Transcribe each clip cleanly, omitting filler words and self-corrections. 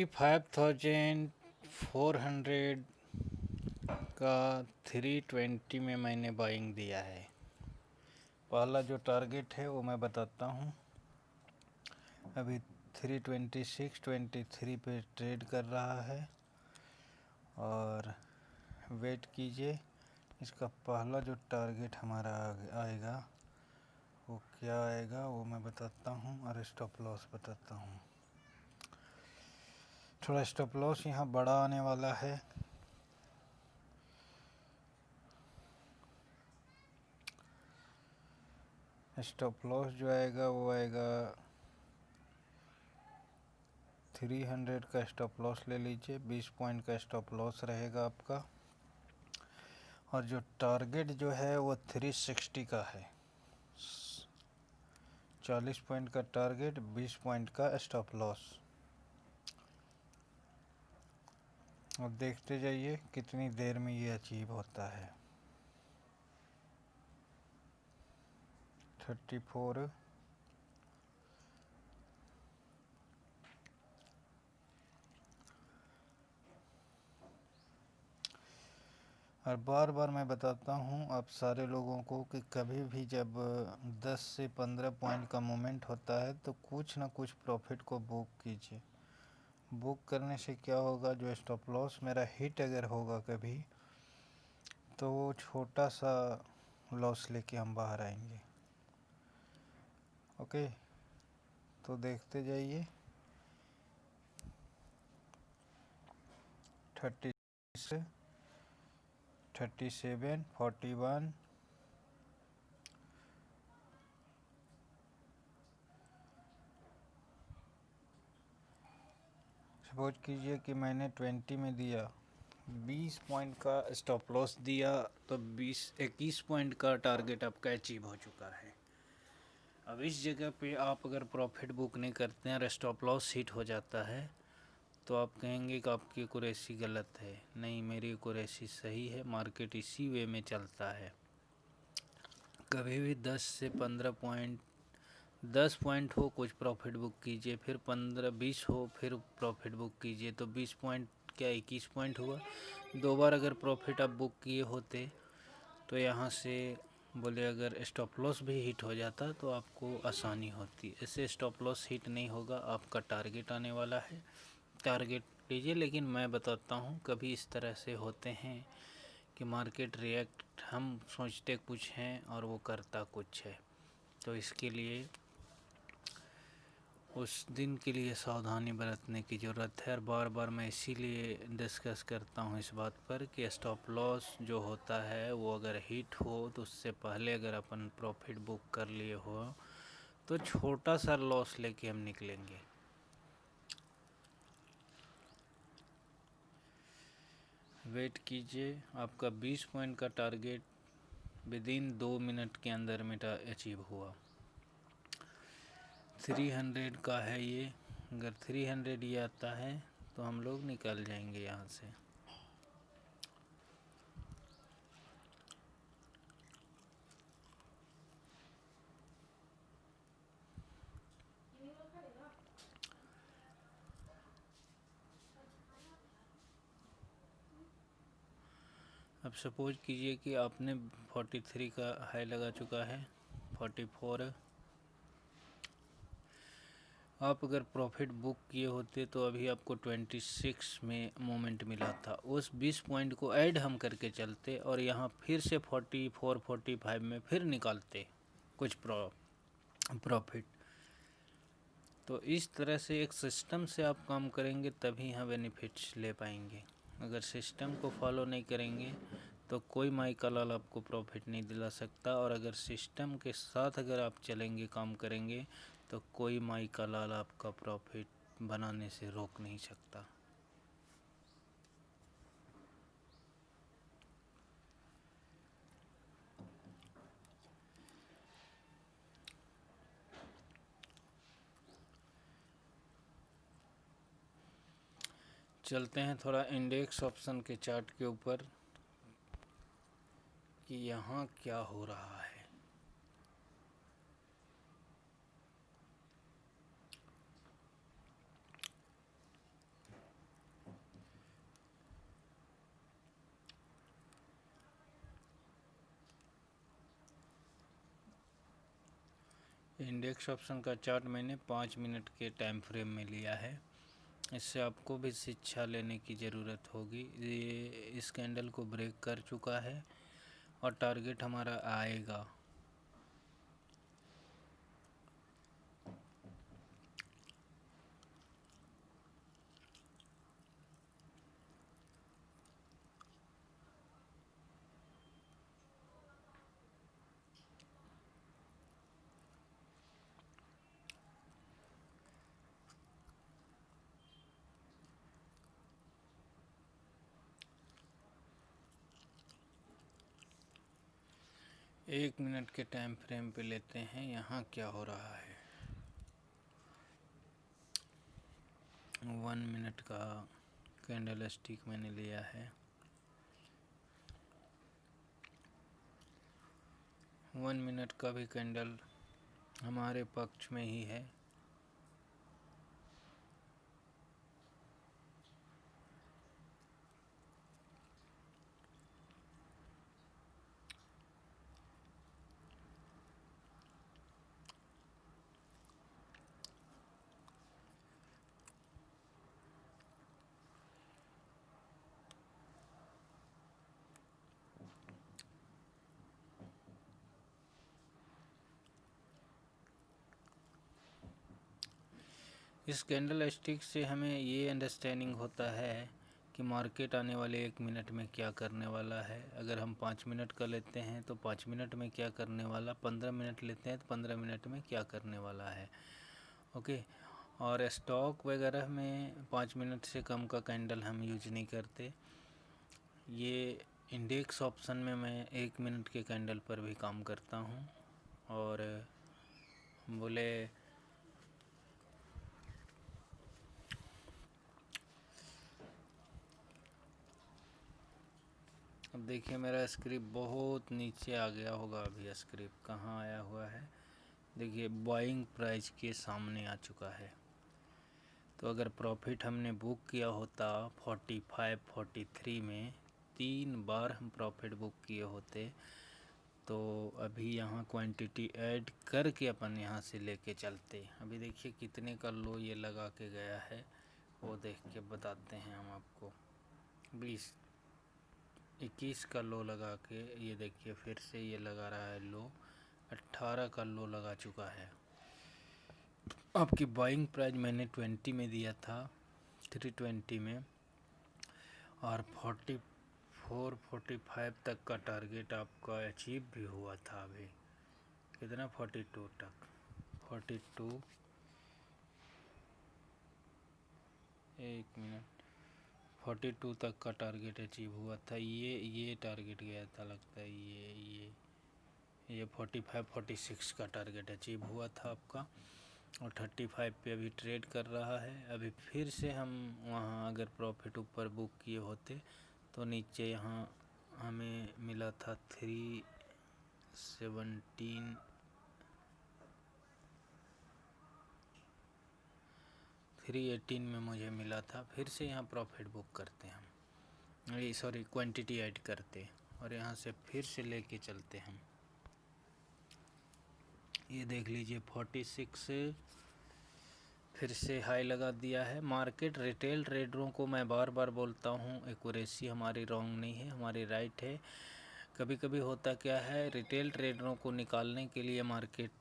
45,400 का 320 में मैंने बाइंग दिया है। पहला जो टारगेट है वो मैं बताता हूँ। अभी 326.23 पे ट्रेड कर रहा है और वेट कीजिए, इसका पहला जो टारगेट हमारा आएगा वो क्या आएगा वो मैं बताता हूँ और स्टॉप लॉस बताता हूँ। थोड़ा स्टॉप लॉस यहाँ बड़ा आने वाला है। स्टॉप लॉस जो आएगा वो आएगा 300 का स्टॉप लॉस ले लीजिए। 20 पॉइंट का स्टॉप लॉस रहेगा आपका और जो टारगेट जो है वो 360 का है। 40 पॉइंट का टारगेट, 20 पॉइंट का स्टॉप लॉस। और देखते जाइए कितनी देर में ये अचीव होता है। 34 और बार बार मैं बताता हूँ आप सारे लोगों को कि कभी भी जब 10 से 15 पॉइंट का मूवमेंट होता है तो कुछ ना कुछ प्रॉफिट को बुक कीजिए। बुक करने से क्या होगा, जो स्टॉप लॉस मेरा हिट अगर होगा कभी तो वो छोटा सा लॉस लेके हम बाहर आएंगे। ओके, तो देखते जाइए। 36, 37, 41, सपोज कीजिए कि मैंने 20 में दिया, 20 पॉइंट का स्टॉप लॉस दिया तो 21 पॉइंट का टारगेट आपका अचीव हो चुका है। अब इस जगह पे आप अगर प्रॉफिट बुक नहीं करते हैं और स्टॉप लॉस हिट हो जाता है तो आप कहेंगे कि आपकी एक्यूरेसी गलत है। नहीं, मेरी एक्यूरेसी सही है, मार्केट इसी वे में चलता है। कभी भी 10 से 15 पॉइंट, 10 पॉइंट हो कुछ प्रॉफिट बुक कीजिए, फिर 15-20 हो फिर प्रॉफिट बुक कीजिए। तो 20 पॉइंट क्या 21 पॉइंट हुआ। 2 बार अगर प्रॉफिट आप बुक किए होते तो यहाँ से बोले अगर स्टॉप लॉस भी हिट हो जाता तो आपको आसानी होती। ऐसे स्टॉप लॉस हिट नहीं होगा, आपका टारगेट आने वाला है, टारगेट लीजिए। लेकिन मैं बताता हूँ कभी इस तरह से होते हैं कि मार्केट रिएक्ट, हम सोचते कुछ हैं और वो करता कुछ है। तो इसके लिए उस दिन के लिए सावधानी बरतने की ज़रूरत है। और बार बार मैं इसीलिए डिस्कस करता हूँ इस बात पर कि स्टॉप लॉस जो होता है वो अगर हिट हो तो उससे पहले अगर अपन प्रॉफिट बुक कर लिए हो तो छोटा सा लॉस लेके हम निकलेंगे। वेट कीजिए, आपका 20 पॉइंट का टारगेट विदिन 2 मिनट के अंदर में अचीव हुआ। 300 का है ये। अगर 300 ये आता है तो हम लोग निकल जाएंगे यहाँ से। अब सपोज कीजिए कि आपने 43 का हाई लगा चुका है, 44। आप अगर प्रॉफिट बुक किए होते तो अभी आपको 26 में मोमेंट मिला था। उस 20 पॉइंट को ऐड हम करके चलते और यहाँ फिर से 44 45 में फिर निकालते कुछ प्रॉफिट। तो इस तरह से एक सिस्टम से आप काम करेंगे तभी यहाँ बेनिफिट्स ले पाएंगे। अगर सिस्टम को फॉलो नहीं करेंगे तो कोई माई का लाल आपको प्रॉफिट नहीं दिला सकता। और अगर सिस्टम के साथ अगर आप चलेंगे, काम करेंगे तो कोई माई का लाल आपका प्रॉफिट बनाने से रोक नहीं सकता। चलते हैं थोड़ा इंडेक्स ऑप्शन के चार्ट के ऊपर कि यहाँ क्या हो रहा है। इंडेक्स ऑप्शन का चार्ट मैंने 5 मिनट के टाइम फ्रेम में लिया है। इससे आपको भी शिक्षा लेने की ज़रूरत होगी। ये इस कैंडल को ब्रेक कर चुका है और टारगेट हमारा आएगा। एक मिनट के टाइम फ्रेम पे लेते हैं, यहाँ क्या हो रहा है। 1 मिनट का कैंडल स्टिक मैंने लिया है। 1 मिनट का भी कैंडल हमारे पक्ष में ही है। इस कैंडल स्टिक से हमें ये अंडरस्टैंडिंग होता है कि मार्केट आने वाले 1 मिनट में क्या करने वाला है। अगर हम 5 मिनट का लेते हैं तो 5 मिनट में क्या करने वाला, 15 मिनट लेते हैं तो 15 मिनट में क्या करने वाला है। ओके। और स्टॉक वगैरह में 5 मिनट से कम का कैंडल हम यूज नहीं करते। ये इंडेक्स ऑप्शन में मैं 1 मिनट के कैंडल पर भी काम करता हूँ। और बोले अब देखिए मेरा स्क्रिप्ट बहुत नीचे आ गया होगा। अभी स्क्रिप्ट कहाँ आया हुआ है, देखिए बाइंग प्राइस के सामने आ चुका है। तो अगर प्रॉफिट हमने बुक किया होता 45 43 में 3 बार हम प्रॉफिट बुक किए होते तो अभी यहाँ क्वांटिटी ऐड करके अपन यहाँ से लेके चलते। अभी देखिए कितने का लो ये लगा के गया है, वो देख के बताते हैं हम आपको। 21 का लो लगा के ये देखिए फिर से ये लगा रहा है लो। 18 का लो लगा चुका है। आपकी बाइंग प्राइस मैंने 20 में दिया था, 320 में, और 44 45 तक का टारगेट आपका अचीव भी हुआ था। अभी कितना, 42 तक, 42, 1 मिनट, 42 तक का टारगेट अचीव हुआ था। ये टारगेट गया था लगता है, ये 45 46 का टारगेट अचीव हुआ था आपका। और 35 पे अभी ट्रेड कर रहा है। अभी फिर से हम वहाँ अगर प्रॉफिट ऊपर बुक किए होते तो नीचे यहाँ हमें मिला था 317, 318 में मुझे मिला था। फिर से यहाँ प्रॉफिट बुक करते हम, सॉरी क्वांटिटी ऐड करते और यहाँ से फिर से लेके चलते हम। ये देख लीजिए 46 फिर से हाई लगा दिया है। मार्केट रिटेल ट्रेडरों को मैं बार बार बोलता हूँ, एक्यूरेसी हमारी रॉन्ग नहीं है, हमारी राइट है। कभी कभी होता क्या है, रिटेल ट्रेडरों को निकालने के लिए मार्केट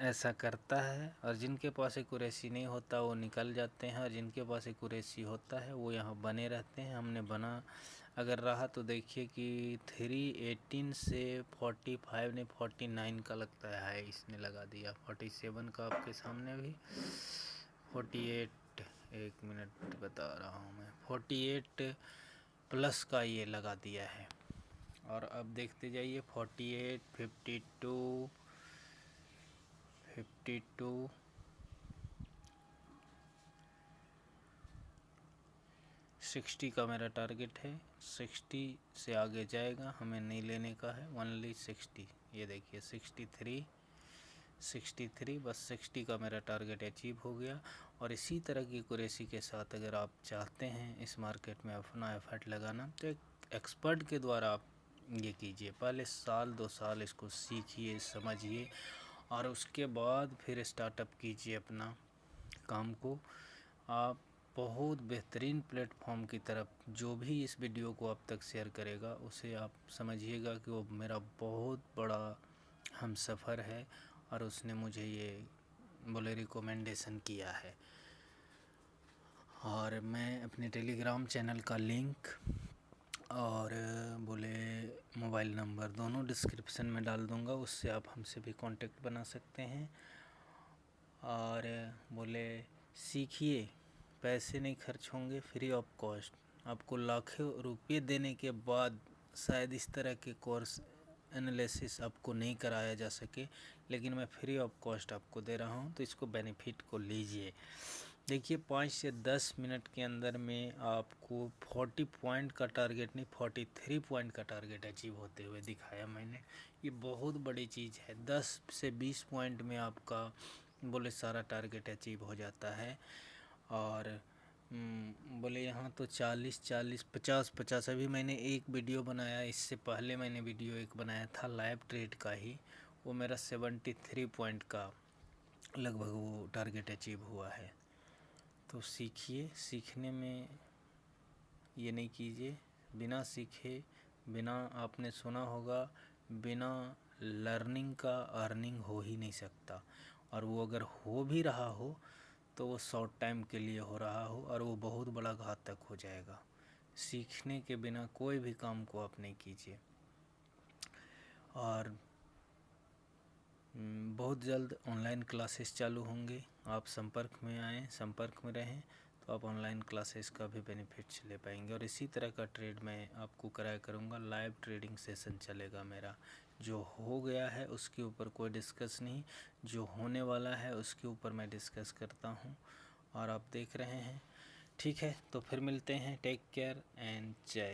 ऐसा करता है, और जिनके पास एक्यूरेसी नहीं होता वो निकल जाते हैं, और जिनके पास एक्यूरेसी होता है वो यहाँ बने रहते हैं। हमने बना अगर रहा तो देखिए कि 318 से 45 ने 49 का लगता है हाई इसने लगा दिया, 47 का आपके सामने भी, 48, 1 मिनट बता रहा हूँ मैं, 48 प्लस का ये लगा दिया है। और अब देखते जाइए 48, 52, 52, 60 का मेरा टारगेट है। 60 से आगे जाएगा, हमें नहीं लेने का है, ओनली 60। ये देखिए 63, 63, बस 60 का मेरा टारगेट अचीव हो गया। और इसी तरह की एक्यूरेसी के साथ अगर आप चाहते हैं इस मार्केट में अपना एफर्ट लगाना तो एक एक्सपर्ट के द्वारा आप ये कीजिए। पहले साल 2 साल इसको सीखिए, समझिए, और उसके बाद फिर स्टार्टअप कीजिए अपना काम को। आप बहुत बेहतरीन प्लेटफॉर्म की तरफ, जो भी इस वीडियो को अब तक शेयर करेगा उसे आप समझिएगा कि वो मेरा बहुत बड़ा हमसफ़र है और उसने मुझे ये बोले रिकमेंडेशन किया है। और मैं अपने टेलीग्राम चैनल का लिंक और बोले मोबाइल नंबर दोनों डिस्क्रिप्शन में डाल दूंगा, उससे आप हमसे भी कांटेक्ट बना सकते हैं। और बोले सीखिए, पैसे नहीं खर्च होंगे, फ्री ऑफ कॉस्ट। आपको लाखों रुपये देने के बाद शायद इस तरह के कोर्स एनालिसिस आपको नहीं कराया जा सके, लेकिन मैं फ्री ऑफ कॉस्ट आपको दे रहा हूँ, तो इसको बेनिफिट को लीजिए। देखिए 5 से 10 मिनट के अंदर में आपको 40 पॉइंट का टारगेट नहीं, 43 पॉइंट का टारगेट अचीव होते हुए दिखाया मैंने। ये बहुत बड़ी चीज़ है। 10 से 20 पॉइंट में आपका बोले सारा टारगेट अचीव हो जाता है। और बोले यहाँ तो 40 40 50 50 अभी मैंने एक वीडियो बनाया, इससे पहले मैंने वीडियो एक बनाया था लाइव ट्रेड का ही, वो मेरा 73 पॉइंट का लगभग वो टारगेट अचीव हुआ है। तो सीखिए, सीखने में ये नहीं कीजिए बिना सीखे, बिना आपने सुना होगा बिना लर्निंग का अर्निंग हो ही नहीं सकता। और वो अगर हो भी रहा हो तो वो शॉर्ट टाइम के लिए हो रहा हो और वो बहुत बड़ा घातक हो जाएगा। सीखने के बिना कोई भी काम को आप नहीं कीजिए। और बहुत जल्द ऑनलाइन क्लासेस चालू होंगे, आप संपर्क में आएँ, संपर्क में रहें, तो आप ऑनलाइन क्लासेस का भी बेनिफिट्स ले पाएंगे। और इसी तरह का ट्रेड मैं आपको कराया करूँगा। लाइव ट्रेडिंग सेशन चलेगा मेरा। जो हो गया है उसके ऊपर कोई डिस्कस नहीं, जो होने वाला है उसके ऊपर मैं डिस्कस करता हूँ और आप देख रहे हैं। ठीक है, तो फिर मिलते हैं। टेक केयर एंड जय